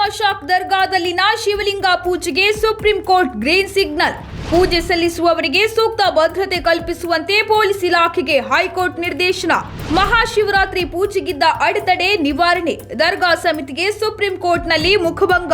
ಮಶಾಕ್ ದರ್ಗಾದಲ್ಲಿನ ಶಿವಲಿಂಗ ಪೂಜೆಗೆ supreme court green signal. ಪೂಜೆ ಸಲ್ಲಿಸುವವರಿಗೆ ಸೂಕ್ತ ಭದ್ರತೆ ಕಲ್ಪಿಸುವಂತೆ ಪೊಲೀಸ್ ಇಲಾಖೆಗೆ ಹೈಕೋರ್ಟ್ ನಿರ್ದೇಶನ. ಮಹಾಶಿವರಾತ್ರಿ ಪೂಜೆಗಿದ್ದ ಅಡೆತಡೆ ನಿವಾರಣೆ, ದರ್ಗಾ ಸಮಿತಿಗೆ ಸುಪ್ರೀಂ ಕೋರ್ಟ್ನಲ್ಲಿ ಮುಖಭಂಗ.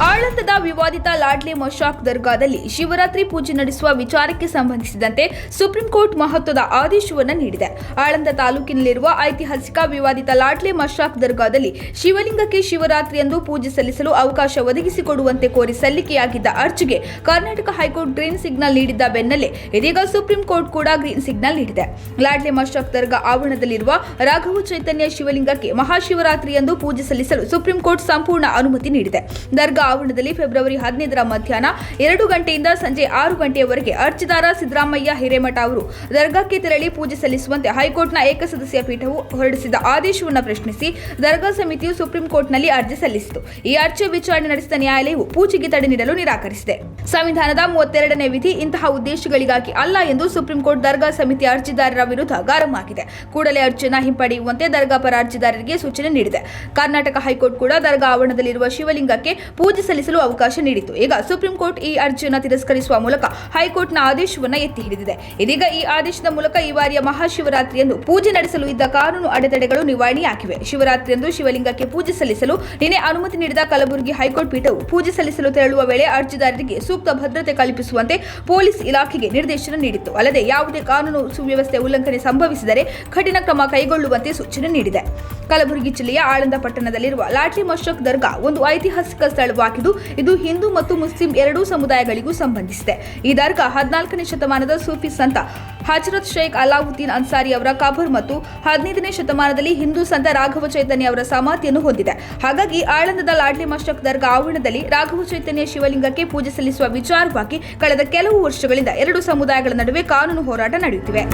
ಆಳಂದದ ವಿವಾದಿತ ಲಾಡ್ಲೆ ಮಶಾಕ್ ದರ್ಗಾದಲ್ಲಿ ಶಿವರಾತ್ರಿ ಪೂಜೆ ನಡೆಸುವ ವಿಚಾರಕ್ಕೆ ಸಂಬಂಧಿಸಿದಂತೆ ಸುಪ್ರೀಂ ಕೋರ್ಟ್ ಮಹತ್ವದ ಆದೇಶವನ್ನು ನೀಡಿದೆ. ಆಳಂದ ತಾಲೂಕಿನಲ್ಲಿರುವ ಐತಿಹಾಸಿಕ ವಿವಾದಿತ ಲಾಡ್ಲೆ ಮಶಾಕ್ ದರ್ಗಾದಲ್ಲಿ ಶಿವಲಿಂಗಕ್ಕೆ ಶಿವರಾತ್ರಿಯಂದು ಪೂಜೆ ಸಲ್ಲಿಸಲು ಅವಕಾಶ ಒದಗಿಸಿಕೊಡುವಂತೆ ಕೋರಿ ಸಲ್ಲಿಕೆಯಾಗಿದ್ದ ಅರ್ಜಿಗೆ ಕರ್ನಾಟಕ ಹೈಕೋರ್ಟ್ ಗ್ರೀನ್ ಸಿಗ್ನಲ್ ನೀಡಿದ್ದ ಬೆನ್ನಲ್ಲೇ ಇದೀಗ ಸುಪ್ರೀಂ ಕೋರ್ಟ್ ಕೂಡ ಗ್ರೀನ್ ಸಿಗ್ನಲ್ ನೀಡಿದೆ. ಲಾಡ್ಲೆ ಮಶಾಕ್ ದರ್ಗಾ ಆವರಣದಲ್ಲಿರುವ ರಾಘವ ಚೈತನ್ಯ ಶಿವಲಿಂಗಕ್ಕೆ ಮಹಾಶಿವರಾತ್ರಿಯಂದು ಪೂಜೆ ಸಲ್ಲಿಸಲು ಸುಪ್ರೀಂ ಕೋರ್ಟ್ ಸಂಪೂರ್ಣ ಅನುಮತಿ ನೀಡಿದೆ. ದರ್ಗಾ ಆವರಣದಲ್ಲಿ ಫೆಬ್ರವರಿ 15ರ ಮಧ್ಯಾಹ್ನ 2 ಗಂಟೆಯಿಂದ ಸಂಜೆ 6 ಗಂಟೆಯವರೆಗೆ ಅರ್ಜಿದಾರ ಸಿದ್ದರಾಮಯ್ಯ ಹಿರೇಮಠ ಅವರು ದರ್ಗಾಕ್ಕೆ ತೆರಳಿ ಪೂಜೆ ಸಲ್ಲಿಸುವಂತೆ ಹೈಕೋರ್ಟ್ನ ಏಕಸದಸ್ಯ ಪೀಠವು ಹೊರಡಿಸಿದ ಆದೇಶವನ್ನು ಪ್ರಶ್ನಿಸಿ ದರ್ಗಾ ಸಮಿತಿಯು ಸುಪ್ರೀಂ ಕೋರ್ಟ್ನಲ್ಲಿ ಅರ್ಜಿ ಸಲ್ಲಿಸಿತು. ಈ ಅರ್ಜಿಯ ವಿಚಾರಣೆ ನಡೆಸಿದ ನ್ಯಾಯಾಲಯವು ಪೂಜೆಗೆ ತಡೆ ನೀಡಲು ನಿರಾಕರಿಸಿದೆ. ಸಂವಿಧಾನದ 32ನೇ ವಿಧಿ ಇಂತಹ ಉದ್ದೇಶಗಳಿಗಾಗಿ ಅಲ್ಲ ಎಂದು ಸುಪ್ರೀಂ ಕೋರ್ಟ್ ದರ್ಗಾ ಸಮಿತಿ ಅರ್ಜಿದಾರರ ವಿರುದ್ಧ ಗರಂ ಆಗಿದೆ. ಕೂಡಲೇ ಅರ್ಜಿಯನ್ನು ಹಿಂಪಡೆಯುವಂತೆ ದರ್ಗಾ ಪರ ಅರ್ಜಿದಾರರಿಗೆ ಸೂಚನೆ ನೀಡಿದೆ. ಕರ್ನಾಟಕ ಹೈಕೋರ್ಟ್ ಕೂಡ ದರ್ಗಾ ಆವರಣದಲ್ಲಿರುವ ಶಿವಲಿಂಗಕ್ಕೆ ಪೂಜೆ ಸಲ್ಲಿಸಲು ಅವಕಾಶ ನೀಡಿತು. ಈಗ ಸುಪ್ರೀಂ ಕೋರ್ಟ್ ಈ ಅರ್ಜಿಯನ್ನು ತಿರಸ್ಕರಿಸುವ ಮೂಲಕ ಹೈಕೋರ್ಟ್ನ ಆದೇಶವನ್ನು ಎತ್ತಿ ಹಿಡಿದಿದೆ. ಇದೀಗ ಈ ಆದೇಶದ ಮೂಲಕ ಈ ಬಾರಿಯ ಮಹಾಶಿವರಾತ್ರಿಯಂದು ಪೂಜೆ ನಡೆಸಲು ಇದ್ದ ಕಾನೂನು ಅಡೆತಡೆಗಳು ನಿವಾರಣೆಯಾಗಿವೆ. ಶಿವರಾತ್ರಿಯಂದು ಶಿವಲಿಂಗಕ್ಕೆ ಪೂಜೆ ಸಲ್ಲಿಸಲು ನಿನ್ನೆ ಅನುಮತಿ ನೀಡಿದ ಕಲಬುರಗಿ ಹೈಕೋರ್ಟ್ ಪೀಠವು ಪೂಜೆ ಸಲ್ಲಿಸಲು ತೆರಳುವ ವೇಳೆ ಅರ್ಜಿದಾರರಿಗೆ ಸೂಕ್ತ ಭದ್ರತೆ ಕಲ್ಪಿಸುವಂತೆ ಪೊಲೀಸ್ ಇಲಾಖೆಗೆ ನಿರ್ದೇಶನ ನೀಡಿತ್ತು. ಅಲ್ಲದೆ ಯಾವುದೇ ಕಾನೂನು ಸುವ್ಯವಸ್ಥೆ ಉಲ್ಲಂಘನೆ ಸಂಭವಿಸಿದರೆ ಕಠಿಣ ಕ್ರಮ ಕೈಗೊಳ್ಳುವಂತೆ ಸೂಚನೆ ನೀಡಿದೆ. ಕಲಬುರಗಿ ಜಿಲ್ಲೆಯ ಆಳಂದ ಪಟ್ಟಣದಲ್ಲಿರುವ ಲಾಡ್ಲೆ ಮಶಾಕ್ ದರ್ಗಾ ಒಂದು ಐತಿಹಾಸಿಕ ಸ್ಥಳವಾಗಿದ್ದು ಇದು ಹಿಂದೂ ಮತ್ತು ಮುಸ್ಲಿಂ ಎರಡೂ ಸಮುದಾಯಗಳಿಗೂ ಸಂಬಂಧಿಸಿದೆ. ಈ ದರ್ಗಾ 14ನೇ ಶತಮಾನದ ಸೂಫಿ ಸಂತ ಹಜರತ್ ಶೇಖ್ ಅಲಾವುದ್ದೀನ್ ಅನ್ಸಾರಿ ಅವರ ಕಬರ್ ಮತ್ತು 15ನೇ ಶತಮಾನದಲ್ಲಿ ಹಿಂದೂ ಸಂತ ರಾಘವ ಚೈತನ್ಯ ಅವರ ಸಮಾಧಿಯನ್ನು ಹೊಂದಿದೆ. ಹಾಗಾಗಿ ಆಳಂದದ ಲಾಡ್ಲೆ ಮಶಾಕ್ ದರ್ಗಾ ಆವರಣದಲ್ಲಿ ರಾಘವ ಚೈತನ್ಯ ಶಿವಲಿಂಗಕ್ಕೆ ಪೂಜೆ ಸಲ್ಲಿಸುವ ವಿಚಾರವಾಗಿ ಕಳೆದ ಕೆಲವು ವರ್ಷಗಳಿಂದ ಎರಡು ಸಮುದಾಯಗಳ ನಡುವೆ ಕಾನೂನು ಹೋರಾಟ ನಡೆಯುತ್ತಿವೆ.